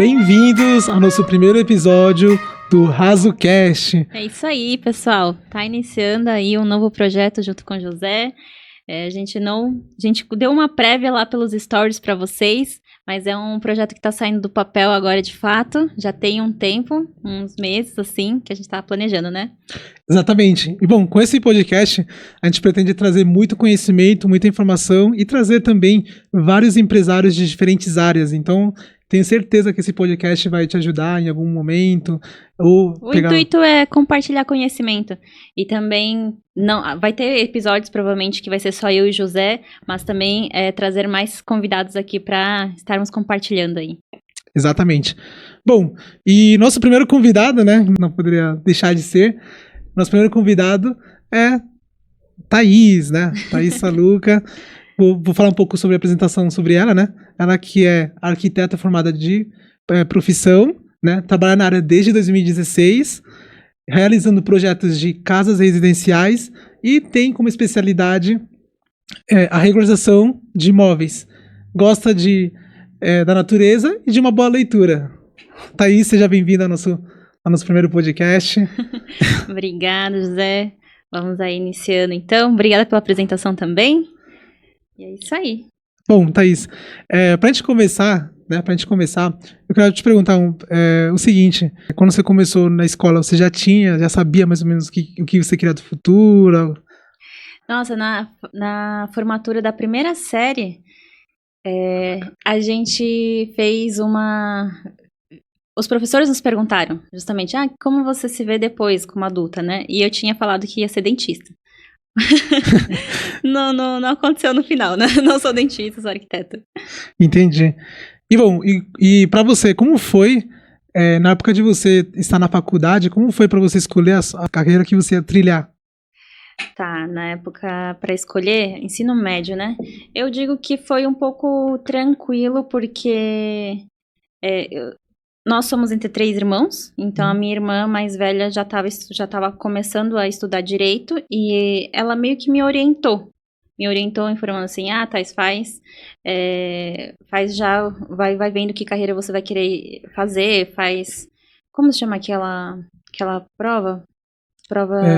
Bem-vindos ao nosso primeiro episódio do RazoCast. É isso aí, pessoal. Tá iniciando aí um novo projeto junto com o José. A gente deu uma prévia lá pelos stories para vocês, mas é um projeto que tá saindo do papel agora de fato. Já tem um tempo, uns meses assim, que a gente tava planejando, né? Exatamente. E bom, com esse podcast, a gente pretende trazer muito conhecimento, muita informação e trazer também vários empresários de diferentes áreas. Então, tenho certeza que esse podcast vai te ajudar em algum momento. O intuito é compartilhar conhecimento. E também vai ter episódios, provavelmente, que vai ser só eu e José, mas também trazer mais convidados aqui para estarmos compartilhando aí. Exatamente. Bom, e nosso primeiro convidado, né? Não poderia deixar de ser. Nosso primeiro convidado é Thaís, né? Thaís Saluca. Vou falar um pouco sobre a apresentação sobre ela, né? Ela que é arquiteta formada de profissão, né? Trabalha na área desde 2016, realizando projetos de casas residenciais e tem como especialidade a regularização de imóveis. Gosta da natureza e de uma boa leitura. Thaís, seja bem-vinda ao nosso primeiro podcast. Obrigada, José. Vamos aí iniciando, então. Obrigada pela apresentação também. E é isso aí. Bom, Thaís, pra gente começar, eu quero te perguntar o seguinte: quando você começou na escola, você já sabia mais ou menos o que você queria do futuro? Nossa, na formatura da primeira série, a gente fez Os professores nos perguntaram, justamente, como você se vê depois como adulta, né? E eu tinha falado que ia ser dentista. Não aconteceu no final, né? Não sou dentista, sou arquiteta. Entendi. E bom, e para você, como foi, na época de você estar na faculdade, como foi para você escolher a carreira que você ia trilhar? Tá, na época para escolher, ensino médio, né? Eu digo que foi um pouco tranquilo, porque nós somos entre 3 irmãos, então a minha irmã mais velha já estava começando a estudar direito e ela meio que me orientou informando assim, Thais, faz já, vai vendo que carreira você vai querer fazer, como se chama aquela prova?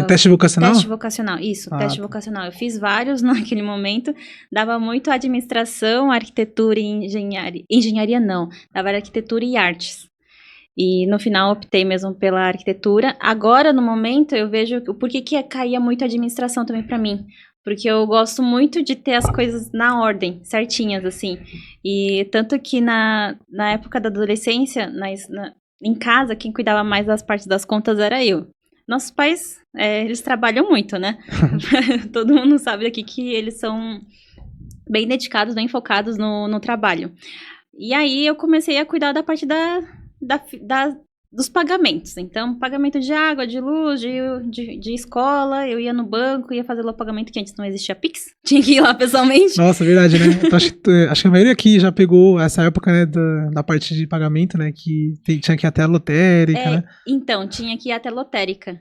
Teste vocacional? Teste vocacional, isso, teste vocacional. Eu fiz vários naquele momento, dava muito administração, arquitetura e engenharia não, dava arquitetura e artes. E no final optei mesmo pela arquitetura. Agora, no momento, eu vejo o porquê que caía muito a administração também para mim. Porque eu gosto muito de ter as coisas na ordem, certinhas, assim. E tanto que na época da adolescência, em casa, quem cuidava mais das partes das contas era eu. Nossos pais, eles trabalham muito, né? Todo mundo sabe aqui que eles são bem dedicados, bem focados no trabalho. E aí eu comecei a cuidar da parte dos pagamentos. Então, pagamento de água, de luz, de escola, eu ia no banco, ia fazer lá o pagamento, que antes não existia Pix, tinha que ir lá pessoalmente. Nossa, verdade, né? Então, acho que a maioria aqui já pegou essa época, né, da parte de pagamento, né, que tinha que ir até a lotérica, né? Então, tinha que ir até a lotérica.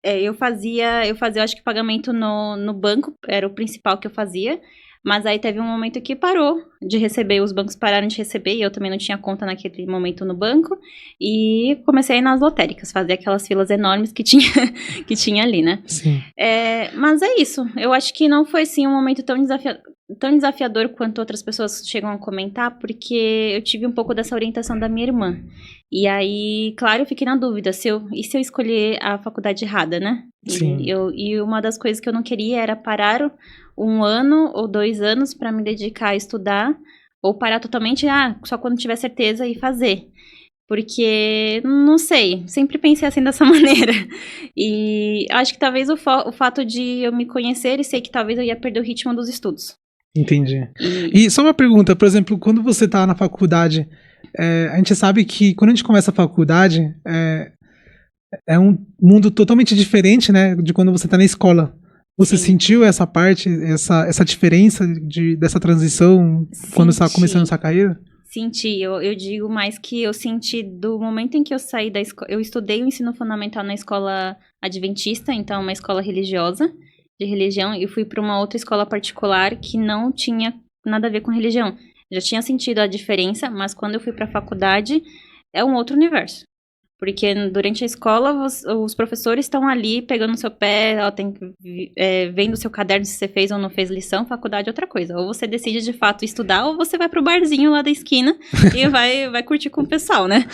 Eu fazia, eu acho que pagamento no banco, era o principal que eu fazia. Mas aí teve um momento que parou de receber, os bancos pararam de receber e eu também não tinha conta naquele momento no banco. E comecei a ir nas lotéricas, fazer aquelas filas enormes que tinha ali, né? Sim. Mas é isso, eu acho que não foi assim um momento tão desafiador quanto outras pessoas chegam a comentar, porque eu tive um pouco dessa orientação da minha irmã. E aí, claro, eu fiquei na dúvida, se eu escolher a faculdade errada, né? Sim. E uma das coisas que eu não queria era parar 1 ano ou 2 anos para me dedicar a estudar, ou parar totalmente, só quando tiver certeza e fazer. Porque, não sei, sempre pensei assim dessa maneira. E acho que talvez o fato de eu me conhecer e sei que talvez eu ia perder o ritmo dos estudos. Entendi. E só uma pergunta, por exemplo, quando você está na faculdade, a gente sabe que quando a gente começa a faculdade, é um mundo totalmente diferente, né, de quando você está na escola. Você sentiu essa parte, essa diferença dessa transição quando você estava começando essa carreira? Senti, eu digo mais que eu senti do momento em que eu saí da escola. Eu estudei o ensino fundamental na escola adventista, então uma escola religiosa, de religião, e fui para uma outra escola particular que não tinha nada a ver com religião. Já tinha sentido a diferença, mas quando eu fui para a faculdade, é um outro universo. Porque durante a escola, os professores estão ali pegando no seu pé, ó, vendo o seu caderno se você fez ou não fez lição, faculdade é outra coisa. Ou você decide de fato estudar, ou você vai pro barzinho lá da esquina e vai curtir com o pessoal, né?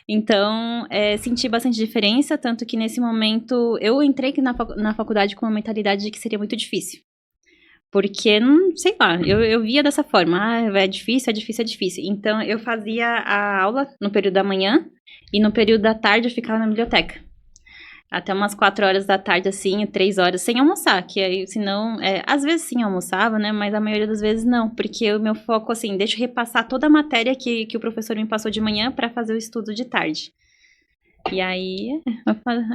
Então, senti bastante diferença, tanto que nesse momento eu entrei na faculdade com uma mentalidade de que seria muito difícil. Porque, sei lá, eu via dessa forma, é difícil, é difícil, é difícil. Então, eu fazia a aula no período da manhã e no período da tarde eu ficava na biblioteca. Até umas 4 horas da tarde, assim, 3 horas, sem almoçar, que aí, senão, às vezes sim almoçava, né, mas a maioria das vezes não, porque o meu foco, assim, deixa eu repassar toda a matéria que o professor me passou de manhã para fazer o estudo de tarde. E aí,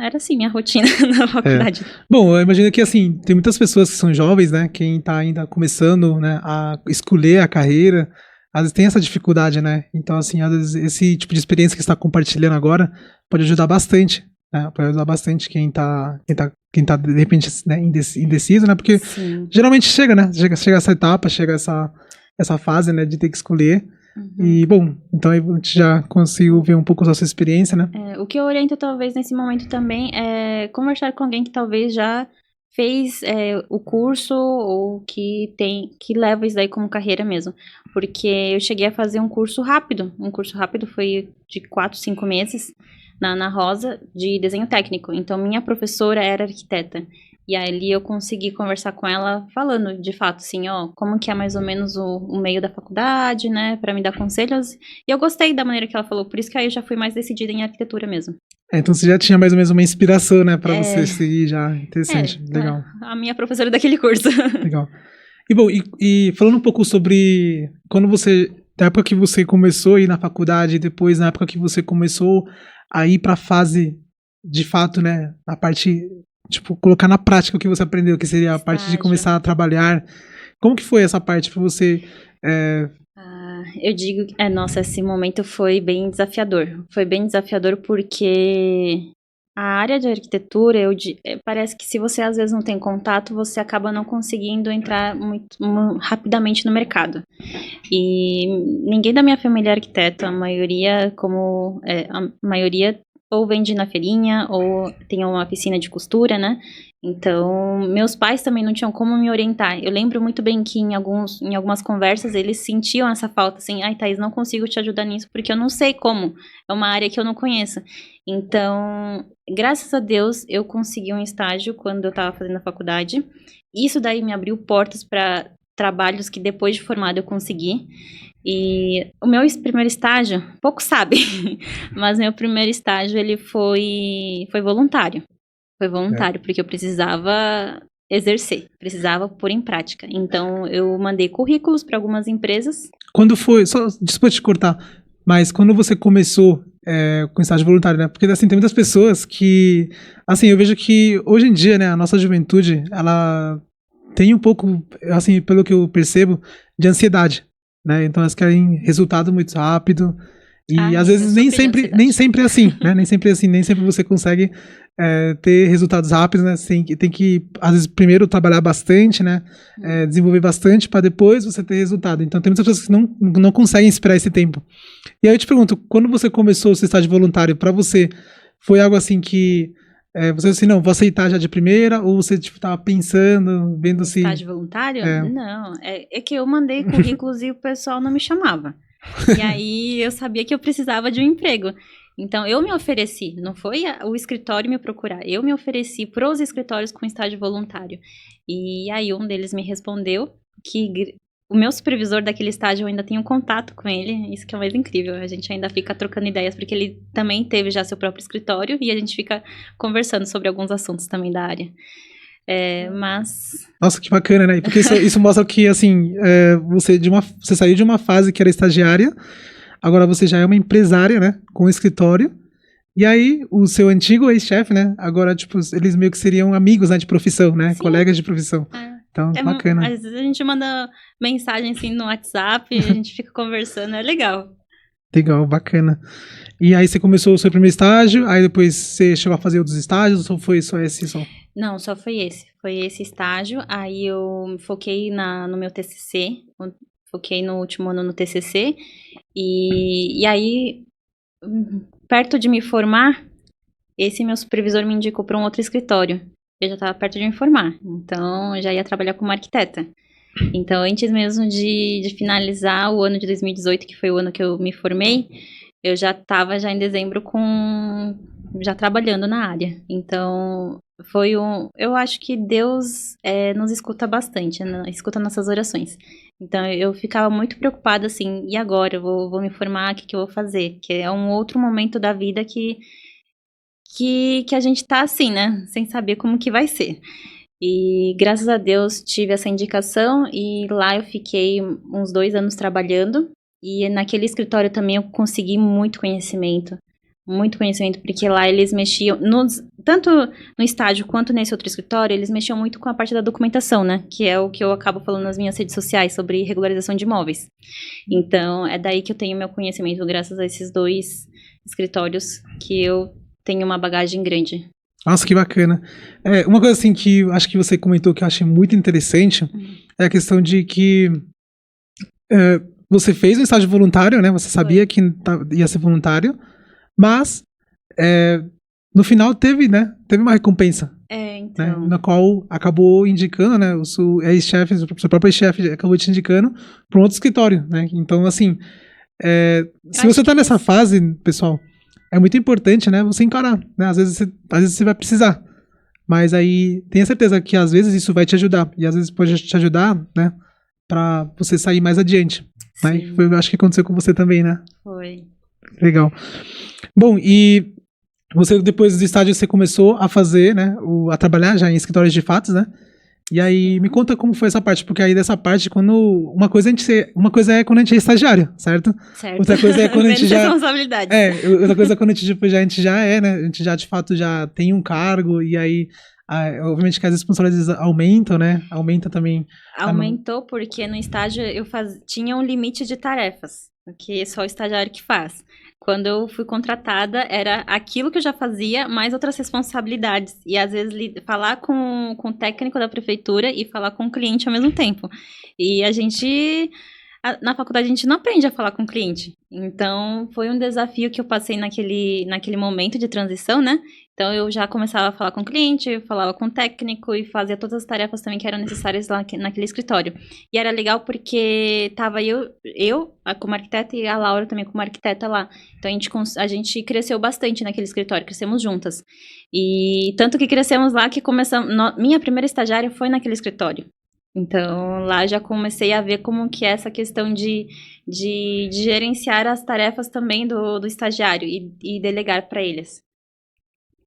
era assim minha rotina na faculdade. Bom, eu imagino que, assim, tem muitas pessoas que são jovens, né, quem tá ainda começando, né, a escolher a carreira, às vezes tem essa dificuldade, né, então, assim, às vezes esse tipo de experiência que você está compartilhando agora pode ajudar bastante, né, pode ajudar bastante quem tá de repente, né, indeciso, né, porque Sim. geralmente chega, né, chega essa etapa, chega essa fase, né, de ter que escolher. Uhum. E, bom, então a gente já conseguiu ver um pouco da sua experiência, né? O que eu oriento, talvez, nesse momento também é conversar com alguém que talvez já fez o curso ou que leva isso daí como carreira mesmo. Porque eu cheguei a fazer um curso rápido. Um curso rápido foi de 4, 5 meses na Ana Rosa, de desenho técnico. Então, minha professora era arquiteta. E ali eu consegui conversar com ela falando, de fato, assim, ó, como que é mais ou menos o meio da faculdade, né, pra me dar conselhos. E eu gostei da maneira que ela falou, por isso que aí eu já fui mais decidida em arquitetura mesmo. Então você já tinha mais ou menos uma inspiração, né, pra você seguir já. Interessante, legal. A minha professora daquele curso. Legal. E bom, e falando um pouco sobre quando você, da época que você começou a ir na faculdade, e depois na época que você começou a ir pra fase, de fato, né, a parte, tipo, colocar na prática o que você aprendeu, que seria a parte de começar a trabalhar. Como que foi essa parte pra você? Eu digo, nossa, esse momento foi bem desafiador. Foi bem desafiador porque a área de arquitetura, parece que se você às vezes não tem contato, você acaba não conseguindo entrar muito rapidamente no mercado. E ninguém da minha família é arquiteto, a maioria ou vende na feirinha ou tem uma oficina de costura, né? Então, meus pais também não tinham como me orientar. Eu lembro muito bem que em algumas conversas eles sentiam essa falta, assim, ai, Thaís, não consigo te ajudar nisso porque eu não sei como. É uma área que eu não conheço. Então, graças a Deus, eu consegui um estágio quando eu estava fazendo a faculdade. Isso daí me abriu portas para trabalhos que depois de formada eu consegui. E o meu primeiro estágio, pouco sabe, mas meu primeiro estágio ele foi voluntário. Foi voluntário, porque eu precisava exercer, precisava pôr em prática. Então, eu mandei currículos para algumas empresas. Quando foi, só desculpa te cortar, mas quando você começou com estágio voluntário, né? Porque, assim, tem muitas pessoas que, assim, eu vejo que hoje em dia, né, a nossa juventude, ela tem um pouco, assim, pelo que eu percebo, de ansiedade, né? Então, elas querem resultado muito rápido. E às vezes nem sempre é assim, né? Nem sempre é assim, nem sempre você consegue ter resultados rápidos, né? Tem que, às vezes, primeiro trabalhar bastante, né? Desenvolver bastante para depois você ter resultado. Então tem muitas pessoas que não conseguem esperar esse tempo. E aí eu te pergunto, quando você começou o seu estágio voluntário, para você, foi algo assim que você disse assim, não, vou aceitar já de primeira, ou você tipo tava pensando, vendo se... Estágio voluntário? Não, é que eu mandei currículos e o pessoal não me chamava. E aí eu sabia que eu precisava de um emprego. Então eu me ofereci, não foi o escritório me procurar, eu me ofereci para os escritórios com estágio voluntário. E aí um deles me respondeu que o meu supervisor daquele estágio, eu ainda tenho contato com ele, isso que é o mais incrível, a gente ainda fica trocando ideias, porque ele também teve já seu próprio escritório e a gente fica conversando sobre alguns assuntos também da área. Mas... Nossa, que bacana, né? Porque isso mostra que, assim, você saiu de uma fase que era estagiária, agora você já é uma empresária, né? Com um escritório. E aí, o seu antigo ex-chefe, né? Agora, tipo, eles meio que seriam amigos, né? De profissão, né? Sim. Colegas de profissão. Então, bacana. Às vezes a gente manda mensagem, assim, no WhatsApp, a gente fica conversando, é legal. Legal, bacana. E aí você começou o seu primeiro estágio, aí depois você chegou a fazer outros estágios, ou foi só esse só? Não, só foi esse. Foi esse estágio, aí eu foquei no meu TCC, foquei no último ano no TCC, e aí perto de me formar, esse meu supervisor me indicou para um outro escritório. Eu já estava perto de me formar, então eu já ia trabalhar como arquiteta. Então, antes mesmo de finalizar o ano de 2018, que foi o ano que eu me formei, eu já estava já em dezembro já trabalhando na área. Então, eu acho que Deus nos escuta bastante, né? Escuta nossas orações. Então, eu ficava muito preocupada, assim, e agora? Eu vou me formar, o que eu vou fazer? Que é um outro momento da vida que a gente tá assim, né? Sem saber como que vai ser. E graças a Deus tive essa indicação e lá eu fiquei uns 2 anos trabalhando. E naquele escritório também eu consegui muito conhecimento, porque lá eles mexiam, tanto no estágio quanto nesse outro escritório, eles mexiam muito com a parte da documentação, né? Que é o que eu acabo falando nas minhas redes sociais sobre regularização de imóveis. Então, é daí que eu tenho meu conhecimento, graças a esses 2 escritórios que eu tenho uma bagagem grande. Nossa, que bacana. Uma coisa assim que acho que você comentou que eu achei muito interessante é a questão de que você fez um estágio voluntário, né? Você sabia que ia ser voluntário, mas no final teve uma recompensa. Então. Né, na qual acabou indicando, né? O seu próprio chefe acabou te indicando para um outro escritório, né? Então, assim, se você está nessa fase, pessoal, é muito importante, né? Você encarar, né? Às vezes você vai precisar, mas aí tenha certeza que às vezes isso vai te ajudar e às vezes pode te ajudar, né? Para você sair mais adiante. Né? Eu acho que aconteceu com você também, né? Foi. Legal. Bom, e você, depois do estágio, você começou a fazer, né, a trabalhar já em escritórios de fatos, né? E aí, me conta como foi essa parte, porque aí dessa parte, uma coisa é quando a gente é estagiário, certo? Outra coisa é quando a gente já... responsabilidade. Outra coisa é quando a gente já é, né? A gente já, de fato, já tem um cargo, e aí, obviamente que as responsabilidades aumentam, né? Aumenta também... Aumentou porque no estágio tinha um limite de tarefas, que só o estagiário que faz. Quando eu fui contratada, era aquilo que eu já fazia, mais outras responsabilidades. E às vezes falar com o técnico da prefeitura e falar com o cliente ao mesmo tempo. E na faculdade a gente não aprende a falar com o cliente. Então, foi um desafio que eu passei naquele momento de transição, né? Então, eu já começava a falar com o cliente, falava com o técnico e fazia todas as tarefas também que eram necessárias lá naquele escritório. E era legal porque tava eu como arquiteta e a Laura também como arquiteta lá. Então, a gente cresceu bastante naquele escritório, crescemos juntas. E tanto que crescemos lá que minha primeira estagiária foi naquele escritório. Então, lá já comecei a ver como que é essa questão de gerenciar as tarefas também do estagiário e delegar para eles.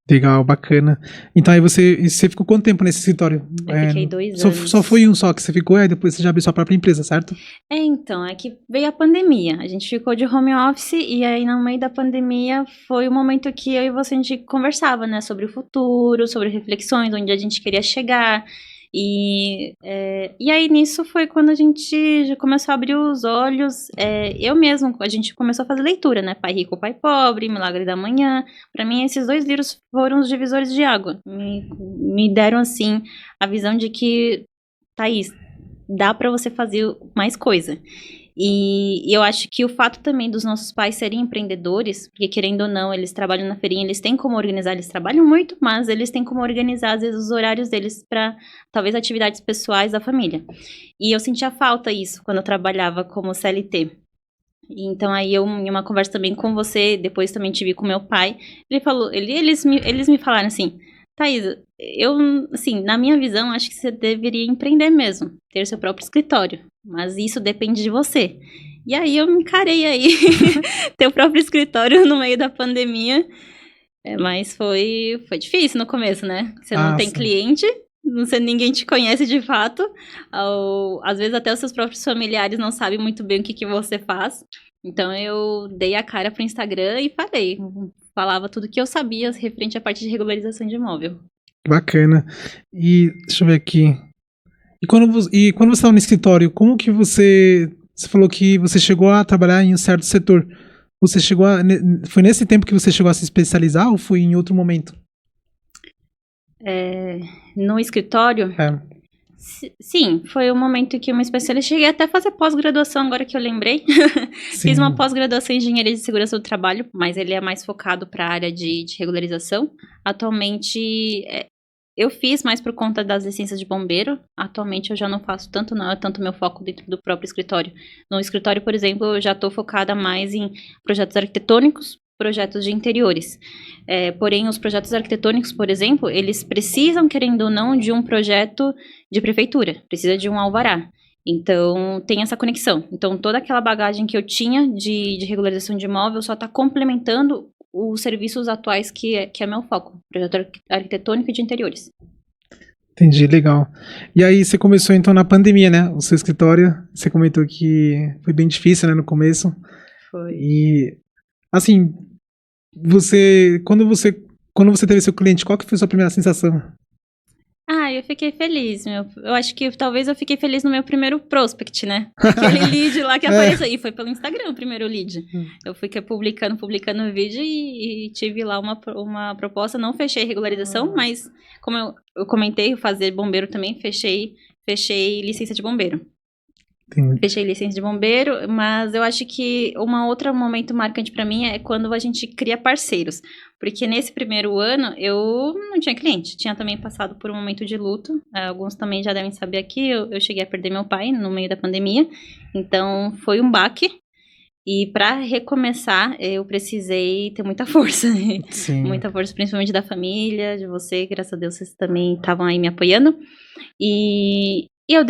Legal, bacana. Então, aí você ficou quanto tempo nesse escritório? Eu fiquei 2 anos. Só foi um só que você ficou, aí depois você já abriu sua própria empresa, certo? Então, é que veio a pandemia. A gente ficou de home office e aí no meio da pandemia foi o momento que eu e você a gente conversava, né? Sobre o futuro, sobre reflexões, onde a gente queria chegar. E aí nisso foi quando a gente já começou a abrir os olhos, a gente começou a fazer leitura, né? Pai Rico, Pai Pobre, Milagre da Manhã. Para mim esses 2 livros foram os divisores de água. Me deram assim a visão de que, Thaís, dá para você fazer mais coisa. E eu acho que o fato também dos nossos pais serem empreendedores, porque querendo ou não, eles trabalham na feirinha, eles têm como organizar, eles trabalham muito, mas eles têm como organizar, às vezes, os horários deles para, talvez, atividades pessoais da família. E eu sentia falta isso quando eu trabalhava como CLT. Então, aí em uma conversa também com você, depois também tive com meu pai, eles me falaram assim, Thaís, eu, assim, na minha visão, acho que você deveria empreender mesmo, ter seu próprio escritório, mas isso depende de você. E aí eu me encarei aí, ter o próprio escritório no meio da pandemia, mas foi difícil no começo, né? Você não tem cliente, ninguém te conhece de fato, às vezes até os seus próprios familiares não sabem muito bem o que você faz. Então eu dei a cara pro Instagram e falava tudo que eu sabia referente à parte de regularização de imóvel. Bacana. E deixa eu ver aqui. E quando você estava no escritório, como que você falou que você chegou a trabalhar em um certo setor? Foi nesse tempo que você chegou a se especializar ou foi em outro momento? No escritório? Sim, foi o momento que eu me especializei. Cheguei até a fazer pós-graduação, agora que eu lembrei. Fiz Sim, uma pós-graduação em Engenharia de Segurança do Trabalho, mas ele é mais focado para a área de regularização. Atualmente, eu fiz mais por conta das licenças de bombeiro. Atualmente, eu já não faço tanto, não. É tanto meu foco dentro do próprio escritório. No escritório, por exemplo, eu já estou focada mais em projetos arquitetônicos, projetos de interiores. Porém, os projetos arquitetônicos, por exemplo, eles precisam, querendo ou não, de um projeto de prefeitura, precisa de um alvará. Então, tem essa conexão. Então, toda aquela bagagem que eu tinha de regularização de imóvel só está complementando os serviços atuais que é meu foco, projeto arquitetônico e de interiores. entendi, legal. E aí você começou então na pandemia, né? O seu escritório, você comentou que foi bem difícil, né, no começo. Foi. E assim, quando você teve seu cliente, qual que foi a sua primeira sensação? Eu fiquei feliz, meu. Eu acho que talvez eu fiquei feliz no meu primeiro prospect, né? Aquele lead lá que apareceu. E foi pelo Instagram o primeiro lead. Eu fiquei publicando o vídeo e tive lá uma proposta. Não fechei regularização, mas como eu comentei, fazer bombeiro também, fechei licença de bombeiro. Entendi. Fechei licença de bombeiro, mas eu acho que um outro momento marcante para mim é quando a gente cria parceiros. Porque nesse primeiro ano eu não tinha cliente, tinha também passado por um momento de luto. Alguns também já devem saber aqui, eu cheguei a perder meu pai no meio da pandemia, então foi um baque. E para recomeçar, eu precisei ter muita força. Sim. Muita força, principalmente da família, de você, graças a Deus vocês também estavam aí me apoiando. E eu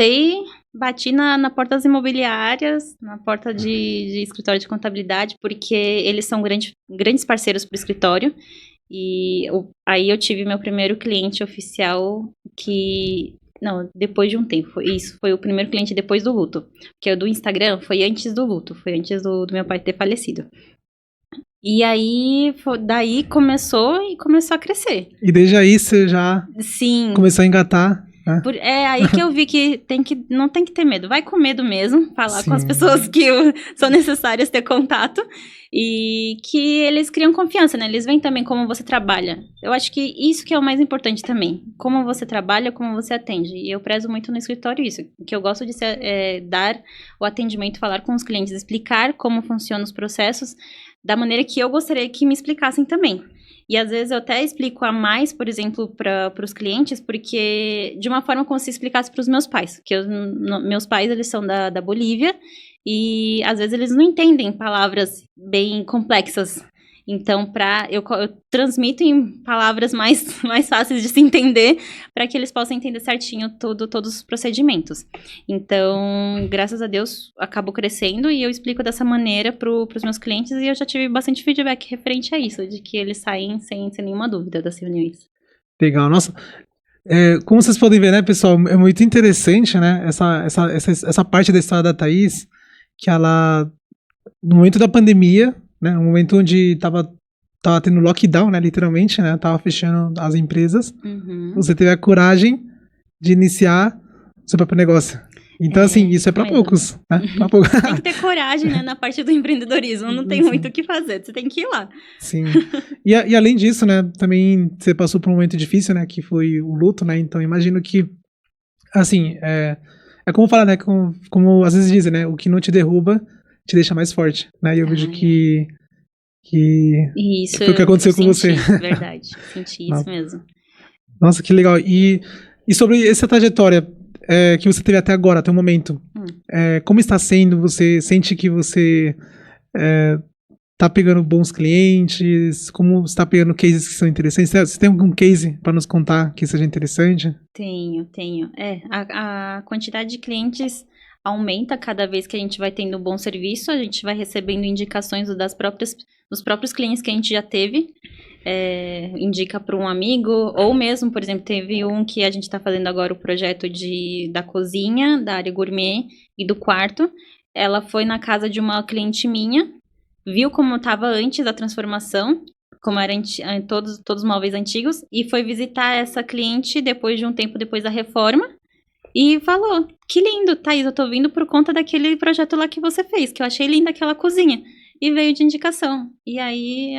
bati na porta das imobiliárias, na porta de escritório de contabilidade, porque eles são grandes parceiros para o escritório. E aí eu tive meu primeiro cliente oficial não, depois de um tempo. Foi o primeiro cliente depois do luto. Porque o do Instagram foi antes do luto, foi antes do meu pai ter falecido. E aí, daí começou a crescer. E desde aí você já Sim. começou a engatar. É aí que eu vi que não tem que ter medo. Vai com medo mesmo, falar Sim. com as pessoas que são necessárias ter contato e que eles criam confiança, né? Eles veem também como você trabalha. Eu acho que isso que é o mais importante também. Como você trabalha, como você atende. E eu prezo muito no escritório isso. Que eu gosto de dar o atendimento, falar com os clientes, explicar como funcionam os processos da maneira que eu gostaria que me explicassem também. E às vezes eu até explico a mais, por exemplo, para os clientes, porque de uma forma como se explicasse para os meus pais. Que meus pais, eles são da Bolívia e às vezes eles não entendem palavras bem complexas. Então, eu transmito em palavras mais fáceis de se entender, para que eles possam entender certinho todos os procedimentos. Então, graças a Deus, acabou crescendo e eu explico dessa maneira para os meus clientes e eu já tive bastante feedback referente a isso, de que eles saem sem nenhuma dúvida das reuniões. Legal, nossa. Como vocês podem ver, né, pessoal, é muito interessante, né, essa parte da história da Thaís, que ela, no momento da pandemia, né, no momento onde tava tendo lockdown, né, literalmente, né, tava fechando as empresas, você teve a coragem de iniciar o seu próprio negócio. Então, assim, isso é para poucos, né? Pra poucos. Tem que ter coragem, né, na parte do empreendedorismo, não tem muito o que fazer, você tem que ir lá. Sim. E além disso, né, também você passou por um momento difícil, né, que foi o luto, né, então imagino que, assim, é como falar, né, como às vezes dizem, né, o que não te derruba te deixa mais forte, né, e eu vejo que isso foi o que aconteceu com você. Verdade, senti isso mesmo. Nossa, que legal. E sobre essa trajetória que você teve até agora, até o momento, como está sendo? Você sente que você tá pegando bons clientes? Como você tá pegando cases que são interessantes? Você tem algum case para nos contar que seja interessante? Tenho. A quantidade de clientes aumenta cada vez que a gente vai tendo um bom serviço, a gente vai recebendo indicações dos próprios clientes que a gente já teve, indica para um amigo, ou mesmo, por exemplo, teve um que a gente está fazendo agora o projeto da cozinha, da área gourmet e do quarto. Ela foi na casa de uma cliente minha, viu como estava antes da transformação, como eram todos os móveis antigos, e foi visitar essa cliente depois de um tempo depois da reforma, e falou, que lindo, Thaís, eu tô vindo por conta daquele projeto lá que você fez, que eu achei linda aquela cozinha. E veio de indicação. E aí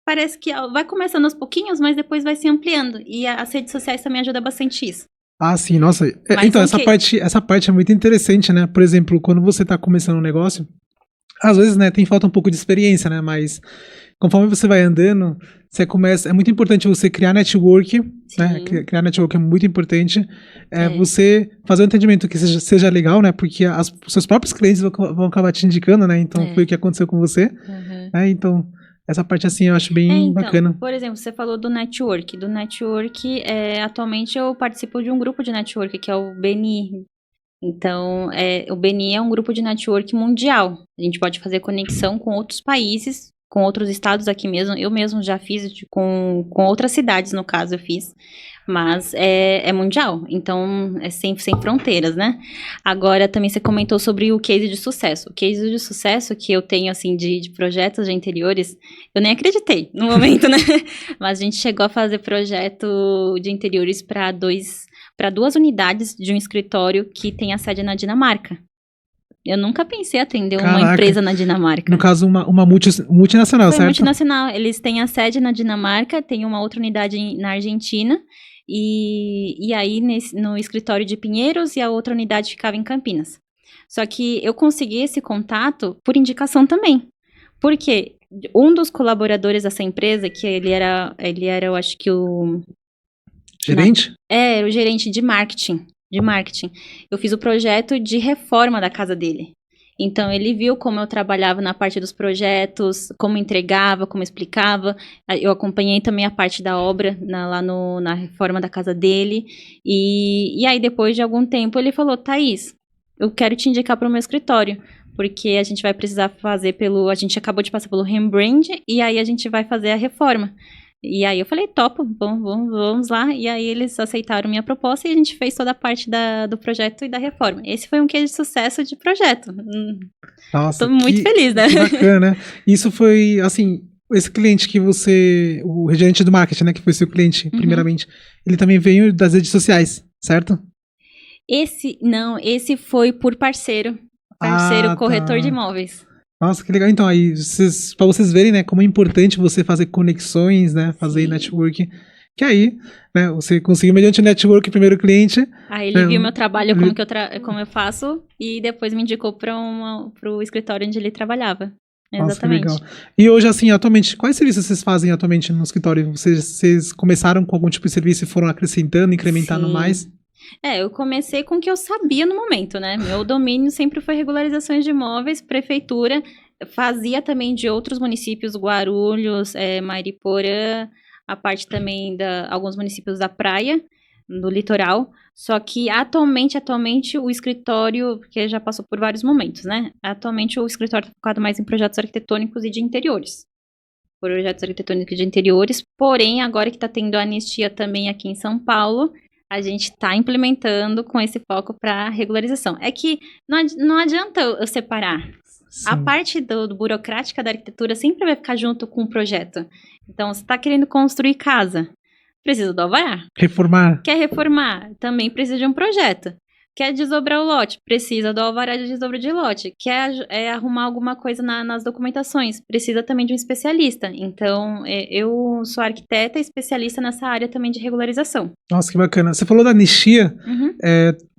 parece que vai começando aos pouquinhos, mas depois vai se ampliando. E as redes sociais também ajudam bastante isso. Ah, sim, nossa. Mas Então, ok. essa parte é muito interessante, né? Por exemplo, quando você tá começando um negócio, às vezes, né, tem falta um pouco de experiência, né? Mas conforme você vai andando, você começa. É muito importante você criar network, né? Sim, Criar network é muito importante. É é, você fazer um entendimento que seja legal, né? Porque os seus próprios clientes vão acabar te indicando, né? Então foi o é. que aconteceu com você, Uhum. né? Então, essa parte assim eu acho É, bem então, bacana. por exemplo, você falou do network. Do network, atualmente eu participo de um grupo de network, que é o BNI. Então, o BNI é um grupo de network mundial. A gente pode fazer conexão com outros países, com outros estados aqui mesmo. Eu mesmo já fiz com outras cidades, no caso, eu fiz. Mas é mundial, então é sem fronteiras, né? Agora, também você comentou sobre o case de sucesso. O case de sucesso que eu tenho, assim, de projetos de interiores, eu nem acreditei no momento, né? Mas a gente chegou a fazer projeto de interiores para duas unidades de um escritório que tem a sede na Dinamarca. Eu nunca pensei em atender uma Caraca. empresa na No Dinamarca. caso, uma multinacional, Foi certo? multinacional. Eles têm a sede na Dinamarca, tem uma outra unidade na Argentina, e aí no escritório de Pinheiros, e a outra unidade ficava em Campinas. Só que eu consegui esse contato por indicação também. Porque um dos colaboradores dessa empresa, que ele era, eu acho que na- Gerente? era o gerente de marketing, de marketing. Eu fiz o projeto de reforma da casa dele. Então, ele viu como eu trabalhava na parte dos projetos, como entregava, como explicava. Eu acompanhei também a parte da obra na reforma da casa dele. E aí, depois de algum tempo, ele falou: Thaís, eu quero te indicar para o meu escritório. Porque a gente vai precisar fazer pelo. A gente acabou de passar pelo rebrand e aí a gente vai fazer a reforma. E aí eu falei, topo, vamos lá. E aí eles aceitaram minha proposta e a gente fez toda a parte do projeto e da reforma. Esse foi um case de sucesso de projeto. Nossa, Tô muito feliz, né? que bacana, né? Isso foi, assim, esse cliente que você, o gerente do marketing, né, que foi seu cliente, Uhum. primeiramente, ele também veio das redes sociais, certo? Esse foi por parceiro. Parceiro Ah, corretor de tá. imóveis. Nossa, que legal. Então, aí, pra vocês verem, né, como é importante você fazer conexões, né, fazer Sim. network, que aí, né, você conseguiu mediante o network, o primeiro cliente, Aí ele né, viu meu trabalho, como eu faço, e depois me indicou pro escritório onde ele trabalhava. nossa, que legal. Exatamente. E hoje, assim, atualmente, quais serviços vocês fazem atualmente no escritório? Vocês começaram com algum tipo de serviço e foram acrescentando, incrementando mais? Sim. Eu comecei com o que eu sabia no momento, né? Meu domínio sempre foi regularizações de imóveis, prefeitura, fazia também de outros municípios, Guarulhos, Mariporã, a parte também alguns municípios da praia, do litoral. Só que atualmente o escritório, porque já passou por vários momentos, né? Atualmente o escritório está focado mais em projetos arquitetônicos e de interiores. Projetos arquitetônicos de interiores, porém, agora que está tendo a anistia também aqui em São Paulo, a gente está implementando com esse foco para regularização. É que não adianta eu separar. A Sim. parte do burocrática da arquitetura sempre vai ficar junto com o projeto. Então, você está querendo construir casa, precisa do alvará. Reformar. Quer reformar, também precisa de um projeto. Quer desdobrar o lote, precisa do alvará de desdobro de lote. Quer arrumar alguma coisa nas documentações, precisa também de um especialista. Então, eu sou arquiteta e especialista nessa área também de regularização. Nossa, que bacana. Você falou da anistia. Uhum.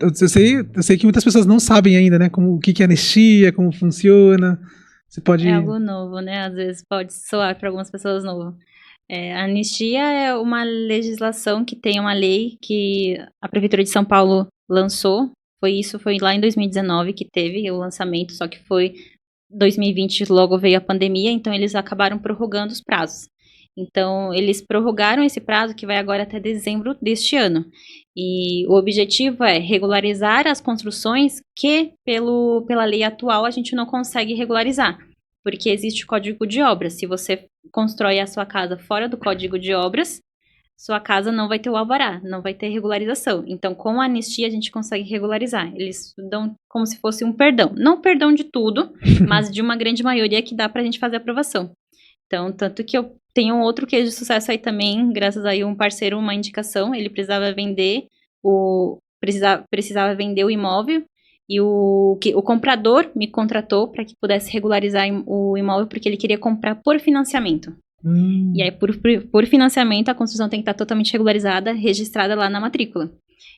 Eu sei que muitas pessoas não sabem ainda, né? O que é anistia, como funciona. Você pode. É algo novo, né? Às vezes pode soar para algumas pessoas novo. A anistia é uma legislação que tem uma lei que a Prefeitura de São Paulo lançou. Foi lá em 2019 que teve o lançamento, só que foi 2020, logo veio a pandemia, então eles acabaram prorrogando os prazos. Então, eles prorrogaram esse prazo que vai agora até dezembro deste ano. E o objetivo é regularizar as construções que, pela lei atual, a gente não consegue regularizar. Porque existe o Código de Obras. Se você constrói a sua casa fora do Código de Obras, sua casa não vai ter o alvará, não vai ter regularização. Então, com a anistia, a gente consegue regularizar. Eles dão como se fosse um perdão. Não perdão de tudo, mas de uma grande maioria que dá pra gente fazer aprovação. Então, tanto que eu tenho um outro case de sucesso aí também, graças a um parceiro, uma indicação. Ele precisava vender precisava vender o imóvel e o comprador me contratou para que pudesse regularizar o imóvel porque ele queria comprar por financiamento. E aí, por financiamento, a construção tem que estar totalmente regularizada, registrada lá na matrícula.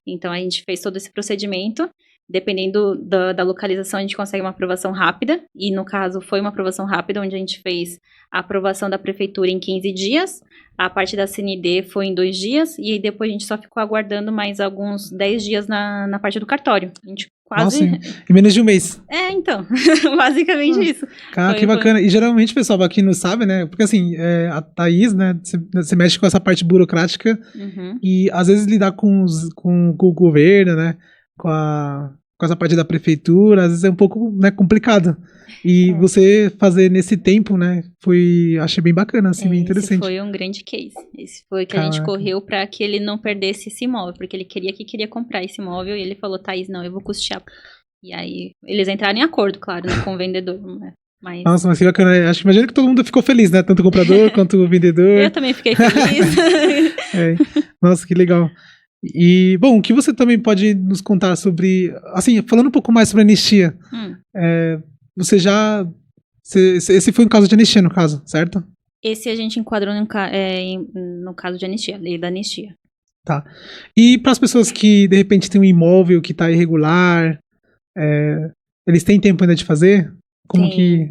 Então, a gente fez todo esse procedimento. Dependendo da localização, a gente consegue uma aprovação rápida. E, no caso, foi uma aprovação rápida, onde a gente fez a aprovação da prefeitura em 15 dias. A parte da CND foi em 2 dias. E aí, depois, a gente só ficou aguardando mais alguns 10 dias na parte do cartório. A gente quase... Nossa, em menos de um mês. Então. Basicamente isso. Cara, que bacana. E, geralmente, pessoal, pra quem não sabe, né? Porque, assim, a Thaís, né? Você mexe com essa parte burocrática. E, às vezes, lidar com o governo, né? Com essa parte da prefeitura, às vezes é um pouco, né, complicado. E você fazer nesse tempo, né, achei bem bacana, assim, bem interessante. Esse foi um grande case. Esse foi que a gente correu para que ele não perdesse esse imóvel, porque ele queria comprar esse imóvel e ele falou, Thaís, não, eu vou custear. E aí, eles entraram em acordo, claro, né, com o vendedor, mas... Nossa, mas que bacana. Imagino que todo mundo ficou feliz, né, tanto o comprador quanto o vendedor. Eu também fiquei feliz. Nossa, que legal. E, bom, o que você também pode nos contar sobre, assim, falando um pouco mais sobre a anistia, esse foi um caso de anistia, no caso, certo? Esse a gente enquadrou no caso de anistia, lei da anistia. Tá. E para as pessoas que, de repente, têm um imóvel que está irregular, eles têm tempo ainda de fazer?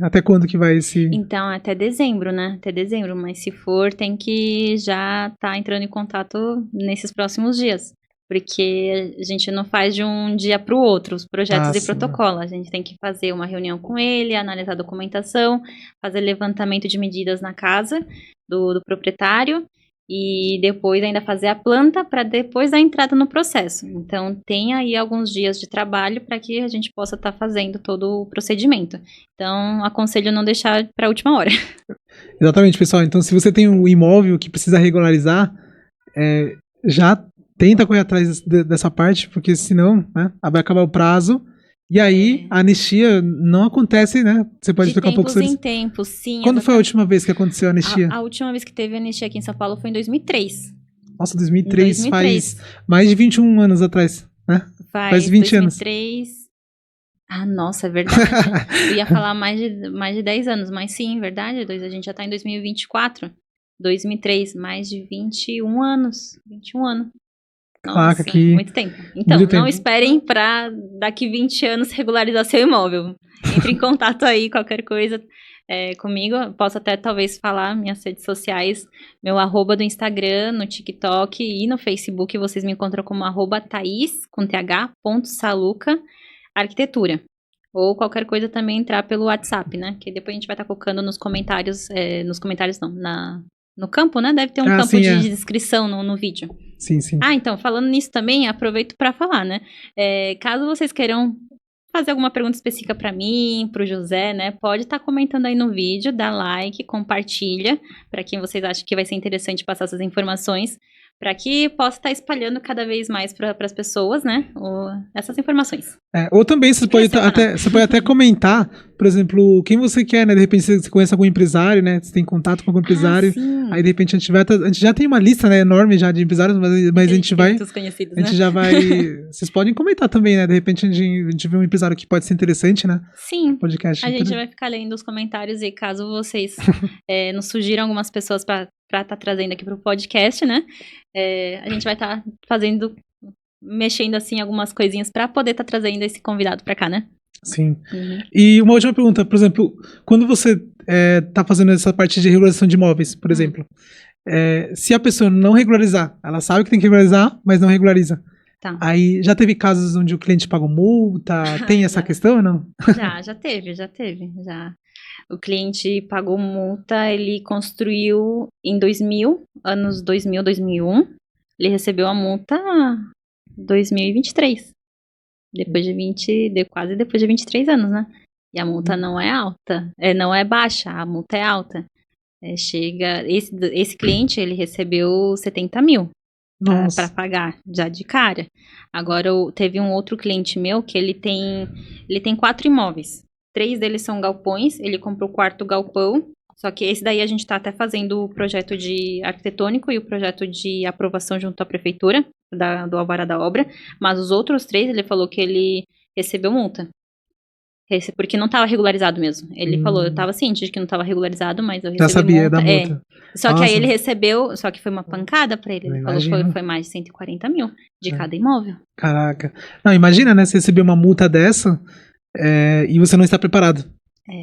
Até quando que vai esse... Então, até dezembro, né? Até dezembro, mas se for, tem que já estar entrando em contato nesses próximos dias. Porque a gente não faz de um dia para o outro os projetos e protocolo. A gente tem que fazer uma reunião com ele, analisar a documentação, fazer levantamento de medidas na casa do proprietário e depois ainda fazer a planta para depois a entrada no processo. Então, tem aí alguns dias de trabalho para que a gente possa estar fazendo todo o procedimento. Então, aconselho não deixar para a última hora. Exatamente, pessoal. Então, se você tem um imóvel que precisa regularizar, já tenta correr atrás dessa parte, porque senão, né, vai acabar o prazo. E aí, a anistia não acontece, né? Você pode explicar um pouco sobre isso? De tempos em tempos, sim. Quando foi a última vez que aconteceu a anistia? A última vez que teve anistia aqui em São Paulo foi em 2003. Nossa, 2003 faz mais de 21 anos atrás, né? Faz 20 2003... anos. Ah, nossa, é verdade. Eu ia falar mais de 10 anos, mas sim, verdade. A gente já tá em 2024. 2003, mais de 21 anos. 21 anos. Nossa, muito tempo. Então, não esperem para daqui 20 anos regularizar seu imóvel. Entre em contato aí, qualquer coisa comigo. Posso até talvez falar minhas redes sociais, meu @ do Instagram, no TikTok e no Facebook. Vocês me encontram como @Thaís, com th.saluca, arquitetura. Ou qualquer coisa também entrar pelo WhatsApp, né? Que depois a gente vai estar colocando nos comentários, no campo, né? Deve ter um campo de descrição no vídeo. Sim, sim. Então, falando nisso também, aproveito para falar, né? Caso vocês queiram fazer alguma pergunta específica para mim, para o José, né? Pode estar comentando aí no vídeo, dá like, compartilha, para quem vocês acham que vai ser interessante passar essas informações, para que possa estar espalhando cada vez mais para as pessoas, né? Essas informações. Ou também você pode até comentar, por exemplo, quem você quer, né? De repente você conhece algum empresário, né? Você tem contato com algum empresário. Aí de repente a gente já tem uma lista, né, enorme já de empresários, mas a gente vai. A gente já vai. Vocês podem comentar também, né? De repente a gente vê um empresário que pode ser interessante, né? Sim. Podcast. A gente vai ficar lendo os comentários e caso vocês nos sugiram algumas pessoas para estar trazendo aqui para o podcast, né? A gente vai estar mexendo assim algumas coisinhas para poder estar trazendo esse convidado para cá, né? Sim. E uma última pergunta, por exemplo, quando você tá fazendo essa parte de regularização de imóveis, por exemplo, se a pessoa não regularizar, ela sabe que tem que regularizar, mas não regulariza. Tá. Aí já teve casos onde o cliente pagou multa, tem essa questão ou não? Já teve. O cliente pagou multa, ele construiu em 2000, anos 2000, 2001. Ele recebeu a multa em 2023. Depois de 23 anos, né? E a multa não é alta, não é baixa, a multa é alta. Esse cliente, ele recebeu 70 mil para pagar, já de cara. Agora, teve um outro cliente meu que ele tem 4 imóveis. 3 deles são galpões, ele comprou o 4º galpão, só que esse daí a gente está até fazendo o projeto de arquitetônico e o projeto de aprovação junto à prefeitura, do alvará da obra, mas os outros 3, ele falou que ele recebeu multa. Porque não estava regularizado mesmo. Ele falou, eu estava ciente de que não estava regularizado, mas eu recebi Já sabia multa. da multa. Só que aí ele recebeu, só que foi uma pancada pra ele. Ele falou que foi mais de 140 mil de cada imóvel. Caraca. Não, imagina, né, você receber uma multa dessa e você não está preparado.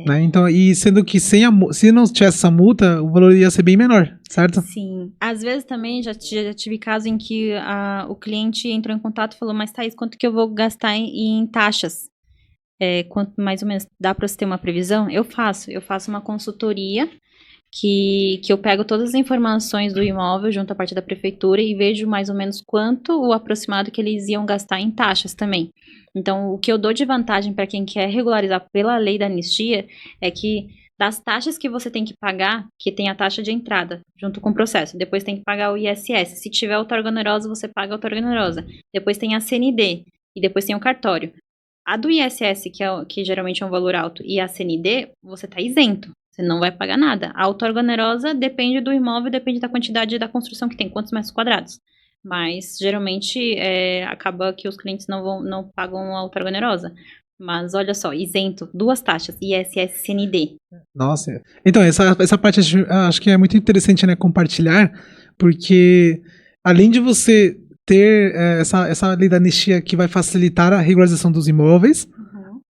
Né? Então, e sendo que se não tivesse essa multa, o valor ia ser bem menor, certo? Sim. Às vezes também já tive caso em que o cliente entrou em contato e falou, mas Thaís, quanto que eu vou gastar em taxas? Quanto mais ou menos dá para você ter uma previsão? Eu faço uma consultoria que eu pego todas as informações do imóvel junto à parte da prefeitura e vejo mais ou menos quanto o aproximado que eles iam gastar em taxas também. Então, o que eu dou de vantagem para quem quer regularizar pela lei da anistia é que das taxas que você tem que pagar, que tem a taxa de entrada junto com o processo, depois tem que pagar o ISS, se tiver outorga onerosa, você paga a outorga onerosa, depois tem a CND e depois tem o cartório. A do ISS, que geralmente é um valor alto, e a CND, você está isento. Você não vai pagar nada. A outorga onerosa depende do imóvel, depende da quantidade da construção que tem, quantos metros quadrados. Mas, geralmente, acaba que os clientes não pagam a outorga onerosa. Mas, olha só, isento, 2 taxas, ISS e CND. Nossa. Então, essa parte acho que é muito interessante, né, compartilhar, porque além de você ter essa lei da anistia que vai facilitar a regularização dos imóveis,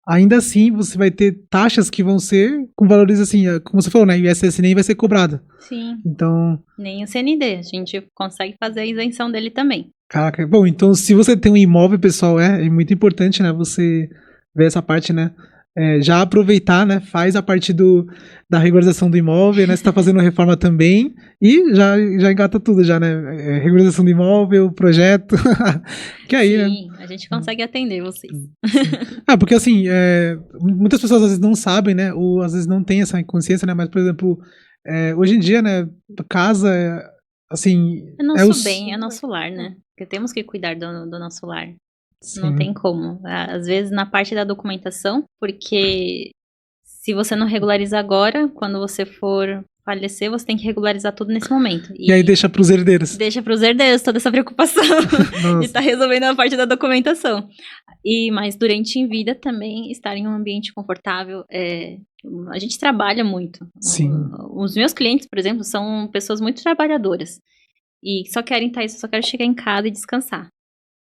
ainda assim você vai ter taxas que vão ser com valores assim, como você falou, né? O ISS nem vai ser cobrado. Sim. Então. Nem o CND, a gente consegue fazer a isenção dele também. Caraca, bom, então se você tem um imóvel, pessoal, é muito importante, né? Você ver essa parte, né? Já aproveitar, né? Faz a parte da regularização do imóvel, né? Você tá fazendo reforma também e já engata tudo já, né? Regularização do imóvel, projeto. Que aí, sim, né? A gente consegue atender vocês. Porque assim, muitas pessoas às vezes não sabem, né? Ou às vezes não têm essa consciência, né? Mas, por exemplo, hoje em dia, né? Casa, assim... É nosso bem, é nosso lar, né? Porque temos que cuidar do nosso lar. Sim. Não tem como. Às vezes na parte da documentação, porque se você não regularizar agora, quando você for falecer, você tem que regularizar tudo nesse momento. E aí deixa pros herdeiros. Deixa pros herdeiros toda essa preocupação de estar resolvendo a parte da documentação. Mas durante em vida também estar em um ambiente confortável. A gente trabalha muito. Sim. Os meus clientes, por exemplo, são pessoas muito trabalhadoras. E só querem só querem chegar em casa e descansar.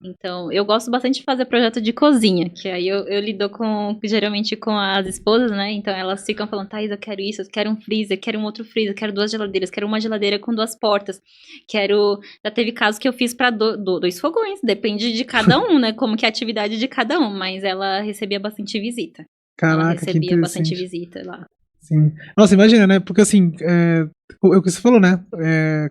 Então, eu gosto bastante de fazer projeto de cozinha, que aí eu lido geralmente com as esposas, né? Então, elas ficam falando, Thaís, eu quero isso, eu quero um freezer, quero um outro freezer, quero 2 geladeiras, quero uma geladeira com 2 portas, já teve casos que eu fiz para 2 fogões, depende de cada um, né? Como que é a atividade de cada um, mas ela recebia bastante visita. Caraca, ela recebia bastante visita lá. Sim. Nossa, imagina, né? Porque assim, o que você falou, né?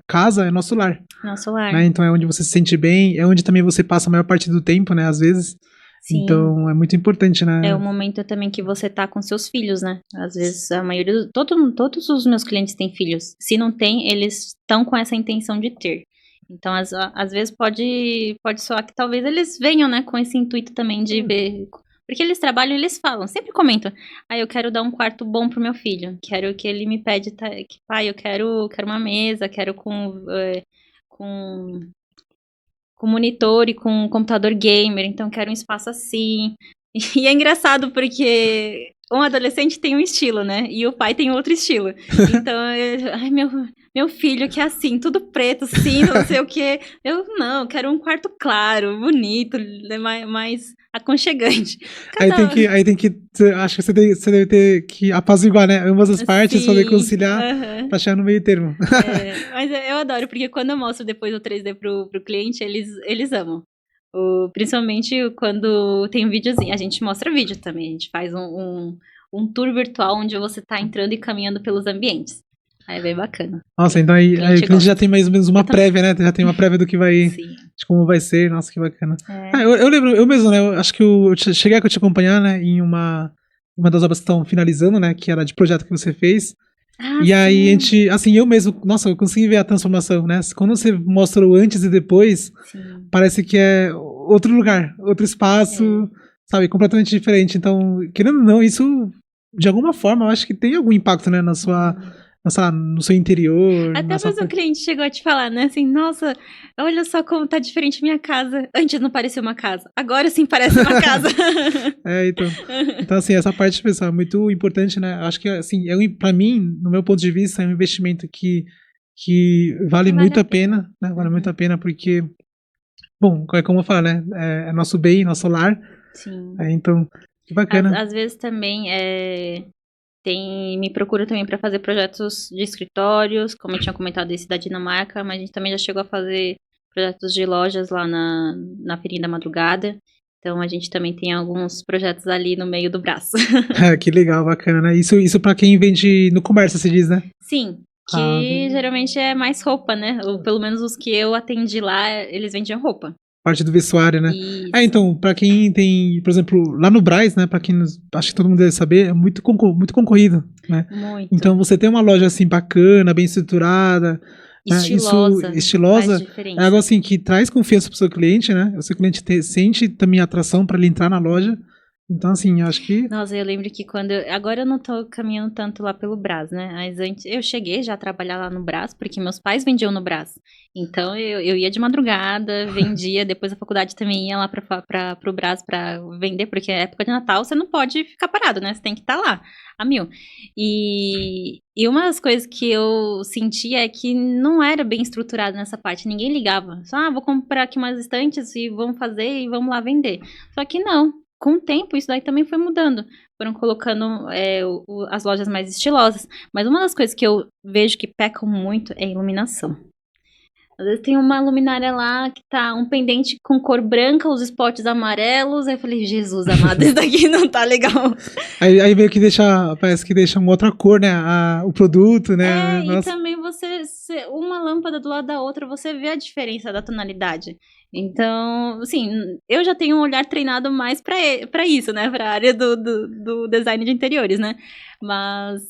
Casa é nosso lar. Nosso lar. Né? Então é onde você se sente bem, é onde também você passa a maior parte do tempo, né? Às vezes. Sim. Então é muito importante, né? É o momento também que você tá com seus filhos, né? Às vezes a maioria, todos os meus clientes têm filhos. Se não tem, eles estão com essa intenção de ter. Então, às vezes pode soar que talvez eles venham, né? Com esse intuito também de ver... Porque eles trabalham e eles falam, sempre comentam. Eu quero dar um quarto bom pro meu filho. Quero que ele me pede, pai, eu quero uma mesa, quero com monitor e com computador gamer, então quero um espaço assim. E é engraçado porque um adolescente tem um estilo, né? E o pai tem outro estilo. Então, meu filho que é assim, tudo preto, cinza, não sei o quê. Eu quero um quarto claro, bonito, mais aconchegante. Aí tem que acho que você deve ter que apaziguar, né? Ambas as partes, poder conciliar pra chegar no meio termo. Mas eu adoro, porque quando eu mostro depois o 3D pro cliente, eles amam. Principalmente quando tem um videozinho. A gente mostra vídeo também. A gente faz um tour virtual onde você tá entrando e caminhando pelos ambientes. Aí é bem bacana. Nossa, então aí a gente já tem mais ou menos uma prévia, né? Já tem uma prévia do que vai... de como vai ser. Nossa, que bacana. Eu lembro, eu mesmo, né? Eu acho que eu cheguei a te acompanhar, né? Em uma das obras que estão finalizando, né? Que era de projeto que você fez. E aí a gente, assim, eu mesmo, nossa, eu consegui ver a transformação, né? Quando você mostra o antes e depois, parece que é outro lugar, outro espaço, sabe? Completamente diferente. Então, querendo ou não, isso, de alguma forma, eu acho que tem algum impacto, né? sei lá, no seu interior. Até mesmo o cliente chegou a te falar, né? Assim, nossa, olha só como tá diferente minha casa. Antes não parecia uma casa, agora sim parece uma casa. Então, assim, essa parte, pessoal, é muito importante, né? Acho que, assim, pra mim, no meu ponto de vista, é um investimento que vale muito a pena, né? Vale muito a pena porque, bom, é como eu falo, né? É nosso bem, nosso lar. Sim. Então, que bacana. Às vezes também me procura também para fazer projetos de escritórios, como eu tinha comentado esse da Dinamarca, mas a gente também já chegou a fazer projetos de lojas lá na Feirinha da Madrugada. Então a gente também tem alguns projetos ali no meio do braço. Que legal, bacana, né? Isso para quem vende no comércio, se diz, né? Sim, que geralmente é mais roupa, né? Ou pelo menos os que eu atendi lá, eles vendiam roupa. Parte do vestuário, né? Isso. Então, pra quem tem, por exemplo, lá no Brás, né? Pra quem acho que todo mundo deve saber, é muito concorrido, né? Muito. Então, você tem uma loja assim bacana, bem estruturada, estilosa, isso, estilosa, é algo assim que traz confiança pro seu cliente, né? O seu cliente sente também atração para ele entrar na loja. Então, assim, eu acho que... Nossa, eu lembro que agora eu não tô caminhando tanto lá pelo Brás, né? Mas antes eu cheguei já a trabalhar lá no Brás, porque meus pais vendiam no Brás. Então eu ia de madrugada, vendia, depois da faculdade também ia lá pro Brás pra vender, porque é época de Natal você não pode ficar parado, né? Você tem que estar lá, a mil. E uma das coisas que eu sentia é que não era bem estruturado nessa parte, ninguém ligava. Só, vou comprar aqui umas estantes e vamos fazer e vamos lá vender. Só que não. Com o tempo, isso daí também foi mudando. Foram colocando as lojas mais estilosas. Mas uma das coisas que eu vejo que pecam muito é a iluminação. Às vezes tem uma luminária lá que tá um pendente com cor branca, os spots amarelos. Aí eu falei, Jesus amado, isso daqui não tá legal. Aí meio que parece que deixa uma outra cor, né? O produto, né? E também uma lâmpada do lado da outra, você vê a diferença da tonalidade. Então, assim, eu já tenho um olhar treinado mais pra isso, né? Pra área do design de interiores, né? Mas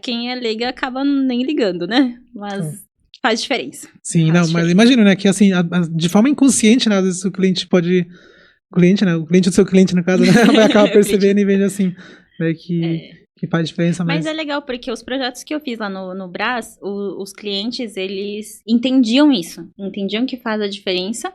quem é leiga acaba nem ligando, né? Mas faz diferença. Sim, mas imagino, né? Que assim, de forma inconsciente, né? Às vezes o cliente pode... O cliente do seu cliente, no caso, né? Vai acabar percebendo e vendo assim, né? Que faz diferença. Mas é legal, porque os projetos que eu fiz lá no Brás, os clientes, eles entendiam isso. Entendiam que faz a diferença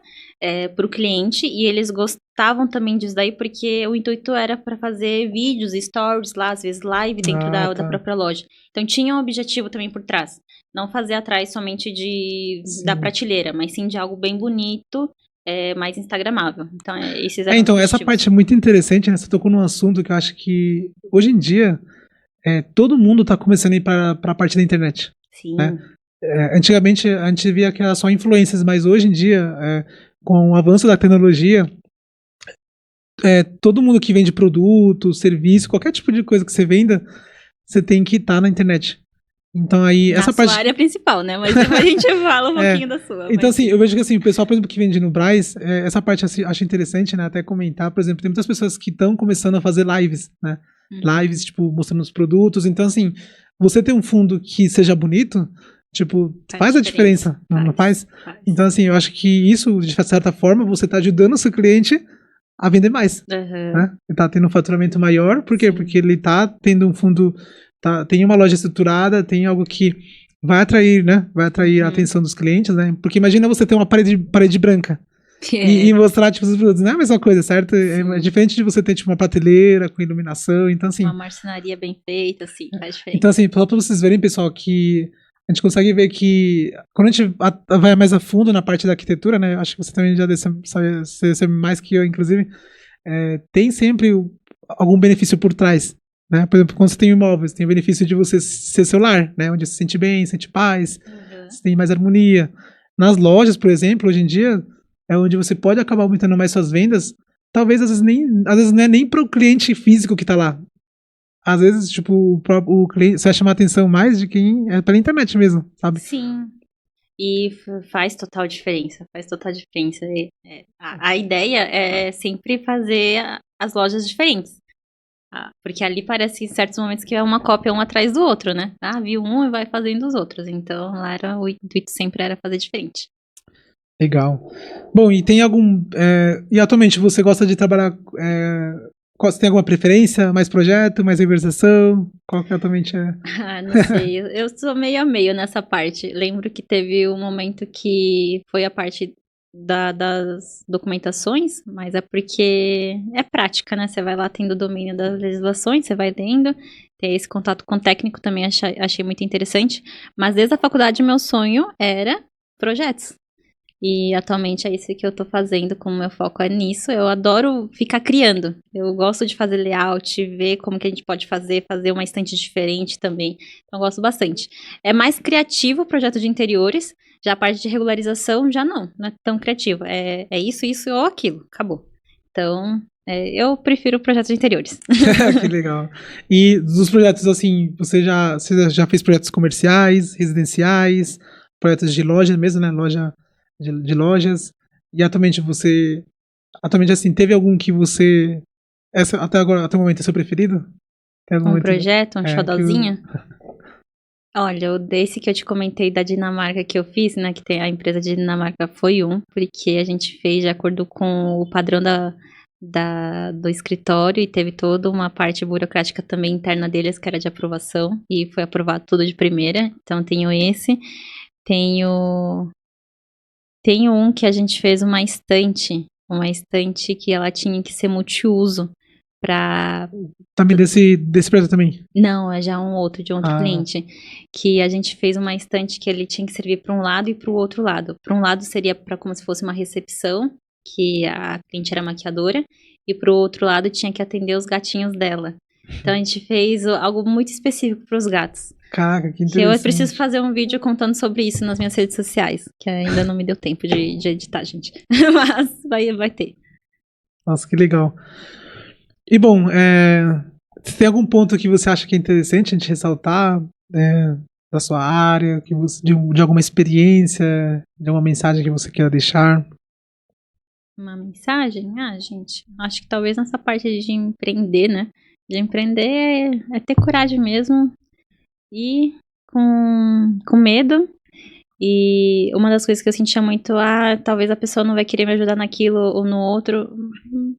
pro cliente, e eles gostavam também disso daí, porque o intuito era para fazer vídeos, stories lá, às vezes live dentro da própria loja. Então tinha um objetivo também por trás. Não fazer atrás somente da prateleira, mas sim de algo bem bonito, mais instagramável. Então, esses eram então, essa parte é muito interessante, né? Você tocou num assunto que eu acho que, hoje em dia, todo mundo tá começando a ir para a parte da internet. Sim. Né? Antigamente, a gente via que era só influências, mas hoje em dia, com o avanço da tecnologia, todo mundo que vende produto, serviço, qualquer tipo de coisa que você venda, você tem que estar na internet. Então aí, essa parte... sua área principal, né? Mas depois a gente fala um pouquinho da sua. Então assim, eu vejo que assim, o pessoal, por exemplo, que vende no Brás, essa parte assim, acho interessante, né? Até comentar, por exemplo, tem muitas pessoas que estão começando a fazer lives, né? Lives, tipo, mostrando os produtos. Então assim, você ter um fundo que seja bonito, tipo, faz a diferença, não faz? Então assim, eu acho que isso, de certa forma, você tá ajudando o seu cliente a vender mais, né? Ele tá tendo um faturamento maior, por quê? Sim. Porque ele tá tendo um fundo... tem uma loja estruturada, tem algo que vai atrair, né? Vai atrair a atenção dos clientes, né? Porque imagina você ter uma parede branca e mostrar, tipo, os produtos. Não é a mesma coisa, certo? É diferente de você ter, tipo, uma prateleira com iluminação, então, assim... Uma marcenaria bem feita, assim, faz diferença. Então, assim, só pra vocês verem, pessoal, que a gente consegue ver que quando a gente vai mais a fundo na parte da arquitetura, né? Acho que você também já sabe mais que eu, inclusive, tem sempre algum benefício por trás. Né? Por exemplo, quando você tem imóveis, tem o benefício de você ser seu lar, né? Onde você se sente bem, sente paz, você tem mais harmonia. Nas lojas, por exemplo, hoje em dia, é onde você pode acabar aumentando mais suas vendas. Talvez, às vezes não é nem para o cliente físico que está lá. Às vezes, tipo, o cliente, você vai chamar a atenção mais de quem é pela internet mesmo, sabe? Sim. E faz total diferença, A ideia é sempre fazer as lojas diferentes. Porque ali parece em certos momentos que é uma cópia um atrás do outro, né? Viu um e vai fazendo os outros. Então, lá o intuito sempre era fazer diferente. Legal. Bom, e tem algum... e atualmente você gosta de trabalhar Você tem alguma preferência? Mais projeto, mais organização? Qual que atualmente é? Não sei, eu sou meio a meio nessa parte. Lembro que teve um momento que foi a parte das documentações, mas é porque é prática, né? Você vai lá tendo domínio das legislações, você vai lendo, ter esse contato com o técnico também achei muito interessante. Mas desde a faculdade, meu sonho era projetos. E atualmente é isso que eu tô fazendo, como meu foco é nisso. Eu adoro ficar criando. Eu gosto de fazer layout, ver como que a gente pode fazer uma estante diferente também. Então eu gosto bastante. É mais criativo o projeto de interiores, já a parte de regularização já não é tão criativa. É isso ou aquilo, acabou. Então, eu prefiro o projeto de interiores. Que legal. E dos projetos, assim, você já fez projetos comerciais, residenciais, projetos de loja mesmo, né? De lojas. E atualmente assim, teve algum que você até agora, até o momento é seu preferido? Tem algum projeto, xodózinho? Olha, desse que eu te comentei da Dinamarca que eu fiz, né, que tem a empresa de Dinamarca, foi porque a gente fez de acordo com o padrão do escritório e teve toda uma parte burocrática também interna deles, que era de aprovação, e foi aprovado tudo de primeira. Então, tenho esse. Tenho um que a gente fez uma estante que ela tinha que ser multiuso para... Também desse projeto também? Não, é já de um outro cliente, que a gente fez uma estante que ele tinha que servir para um lado e para o outro lado. Para um lado seria para como se fosse uma recepção, que a cliente era maquiadora, e para o outro lado tinha que atender os gatinhos dela. Então a gente fez algo muito específico para os gatos. Caraca, que interessante. Eu preciso fazer um vídeo contando sobre isso nas minhas redes sociais, que ainda não me deu tempo de editar, gente. Mas vai ter. Nossa, que legal. E bom, se tem algum ponto que você acha que é interessante a gente ressaltar da sua área, de alguma experiência, de alguma mensagem que você queira deixar? Uma mensagem? Gente, acho que talvez nessa parte de empreender, né? De empreender é ter coragem mesmo, e com medo. E uma das coisas que eu sentia muito, talvez a pessoa não vai querer me ajudar naquilo ou no outro.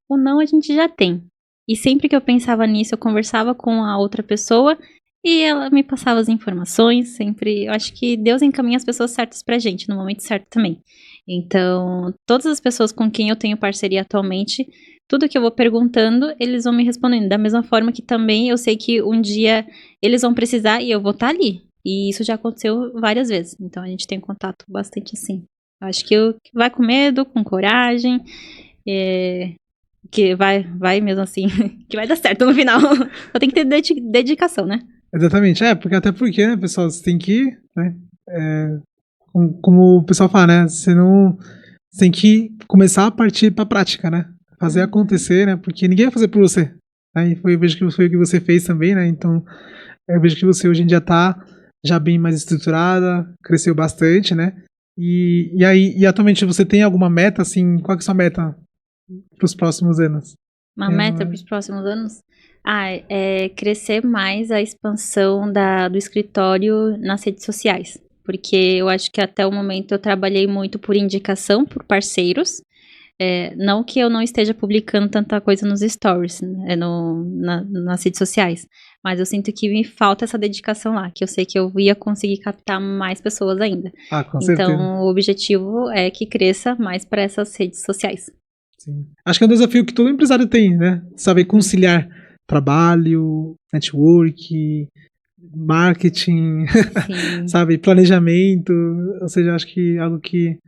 O não a gente já tem. E sempre que eu pensava nisso, eu conversava com a outra pessoa e ela me passava as informações. Sempre, eu acho que Deus encaminha as pessoas certas pra gente, no momento certo também. Então, todas as pessoas com quem eu tenho parceria atualmente, tudo que eu vou perguntando, eles vão me respondendo. Da mesma forma que também eu sei que um dia eles vão precisar e eu vou estar ali. E isso já aconteceu várias vezes. Então a gente tem contato bastante assim. Eu acho que vai com medo, com coragem. Que vai mesmo assim. Que vai dar certo no final. Só tem que ter dedicação, né? Exatamente. Até porque, né, pessoal, você tem que, né, como o pessoal fala, né, você tem que começar a partir pra prática, né? Fazer acontecer, né? Porque ninguém vai fazer por você. Né? E eu vejo que foi o que você fez também, né? Então, eu vejo que você hoje em dia tá já bem mais estruturada, cresceu bastante, né? E atualmente você tem alguma meta, assim, qual que é a sua meta para os próximos anos? Uma meta para os próximos anos? É crescer mais a expansão do escritório nas redes sociais. Porque eu acho que até o momento eu trabalhei muito por indicação, por parceiros. Não que eu não esteja publicando tanta coisa nos stories, né, nas redes sociais, mas eu sinto que me falta essa dedicação lá, que eu sei que eu ia conseguir captar mais pessoas ainda. Com certeza. Então, o objetivo é que cresça mais para essas redes sociais. Sim. Acho que é um desafio que todo empresário tem, né? Saber conciliar trabalho, network, marketing, sabe, planejamento, ou seja, acho que é algo que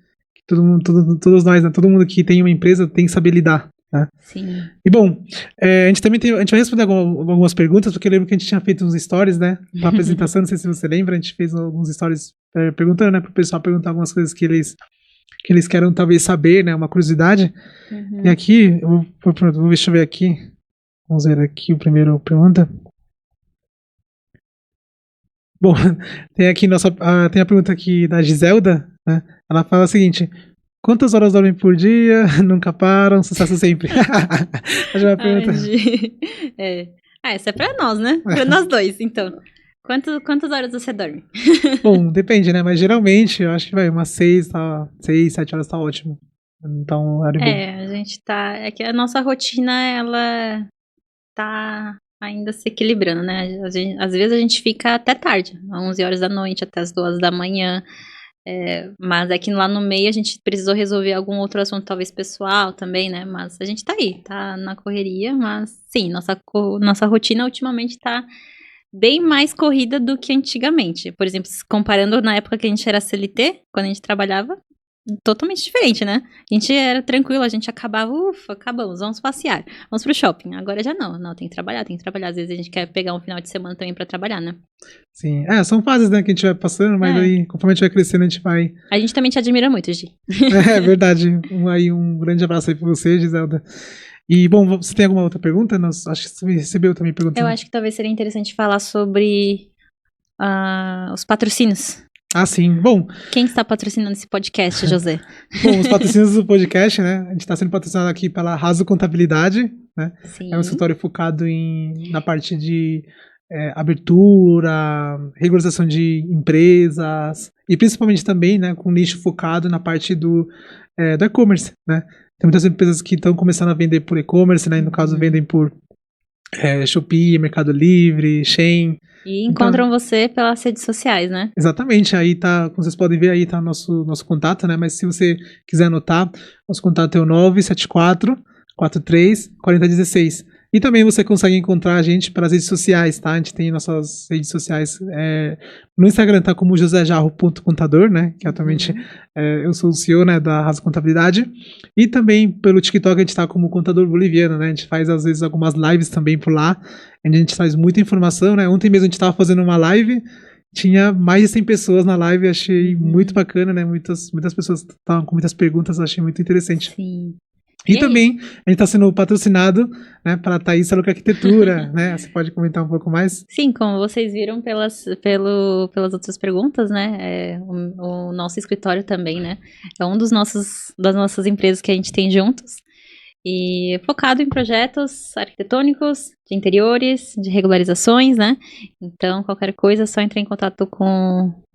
todos nós, né? Todo mundo que tem uma empresa tem que saber lidar. Né? Sim. E bom, a gente vai responder algumas perguntas, porque eu lembro que a gente tinha feito uns stories, né? Pra apresentação, não sei se você lembra, a gente fez alguns stories perguntando, né? Pro pessoal perguntar algumas coisas que eles querem talvez saber, né? Uma curiosidade. Uhum. E aqui, deixa eu ver aqui. Vamos ver aqui o primeiro pergunta. Bom, tem a pergunta aqui da Giselda, né? Ela fala o seguinte: quantas horas dormem por dia? Nunca param, sucesso sempre. Essa é pra nós, né? Pra nós dois, então. Quantas horas você dorme? Bom, depende, né? Mas geralmente, eu acho que umas 6, 7 horas tá ótimo. Então, a gente tá... É que a nossa rotina, ela tá ainda se equilibrando, né? Às vezes a gente fica até tarde, 11 horas da noite, até as 2 da manhã. Mas é que lá no meio a gente precisou resolver algum outro assunto, talvez pessoal também, né? Mas a gente tá aí, tá na correria, mas sim, nossa rotina ultimamente tá bem mais corrida do que antigamente. Por exemplo, comparando na época que a gente era CLT, quando a gente trabalhava, totalmente diferente, né? A gente era tranquilo, a gente acabava, acabamos, vamos passear, vamos pro shopping. Agora já não, tem que trabalhar. Às vezes a gente quer pegar um final de semana também pra trabalhar, né? Sim, são fases, né, que a gente vai passando, mas aí, conforme a gente vai crescendo, a gente vai... A gente também te admira muito, Gi. É verdade. Um grande abraço aí pra você, Giselda. E, bom, você tem alguma outra pergunta? Acho que você recebeu também perguntas. Eu acho que talvez seria interessante falar sobre os patrocínios. Sim. Bom... Quem está patrocinando esse podcast, José? Bom, os patrocínios do podcast, né? A gente está sendo patrocinado aqui pela Raso Contabilidade, né? Sim. É um escritório focado na parte de abertura, regularização de empresas e principalmente também, né, com nicho focado na parte do e-commerce, né? Tem muitas empresas que estão começando a vender por e-commerce, né? E no caso vendem por Shopee, Mercado Livre, Shein. E encontram você pelas redes sociais, né? Exatamente, aí tá, como vocês podem ver, aí tá nosso contato, né? Mas se você quiser anotar, nosso contato é o 974 43 4016. E também você consegue encontrar a gente pelas redes sociais, tá? A gente tem nossas redes sociais. No Instagram tá como josejarro.contador, né? Que atualmente eu sou o CEO, né, da Raso Contabilidade. E também pelo TikTok a gente tá como Contador Boliviano, né? A gente faz às vezes algumas lives também por lá. A gente traz muita informação, né? Ontem mesmo a gente tava fazendo uma live, tinha mais de 100 pessoas na live, achei muito bacana, né? Muitas pessoas estavam com muitas perguntas, achei muito interessante. Sim. E também, a gente está sendo patrocinado, né, pela Thaís Saluca Arquitetura, né? Você pode comentar um pouco mais? Sim, como vocês viram pelas outras perguntas, né? O nosso escritório também, né? É um das nossas empresas que a gente tem juntos. E focado em projetos arquitetônicos, de interiores, de regularizações, né? Então, qualquer coisa é só entrar em contato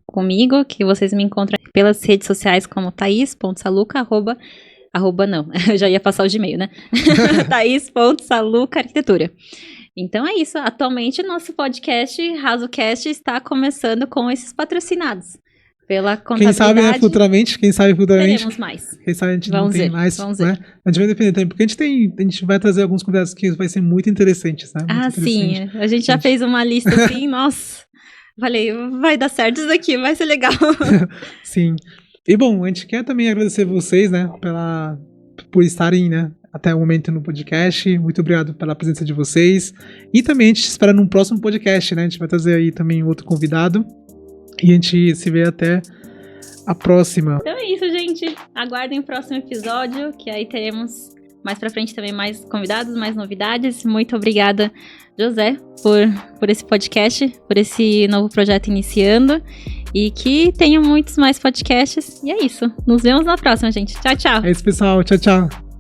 comigo, que vocês me encontram pelas redes sociais como thais.saluca, arroba não, eu já ia passar o Gmail, né? Thais.saluca Arquitetura. Então é isso, atualmente nosso podcast, RasoCast, está começando com esses patrocinados. Pela contabilidade. Quem sabe, né, futuramente, teremos mais. Quem sabe a gente não tem mais, né? A gente vai depender também, porque a gente vai trazer alguns convidados que vai ser muito interessantes, né? Muito sim, a gente já fez uma lista assim, nossa, falei, vai dar certo isso daqui, vai ser legal. Sim. E bom, a gente quer também agradecer vocês, né, por estarem, né, até o momento no podcast. Muito obrigado pela presença de vocês. E também a gente espera num próximo podcast, né? A gente vai trazer aí também outro convidado. E a gente se vê até a próxima. Então é isso, gente. Aguardem o próximo episódio, que aí teremos mais pra frente também mais convidados, mais novidades. Muito obrigada, José, por esse podcast, por esse novo projeto iniciando. E que tenham muitos mais podcasts. E é isso. Nos vemos na próxima, gente. Tchau, tchau. É isso, pessoal. Tchau, tchau.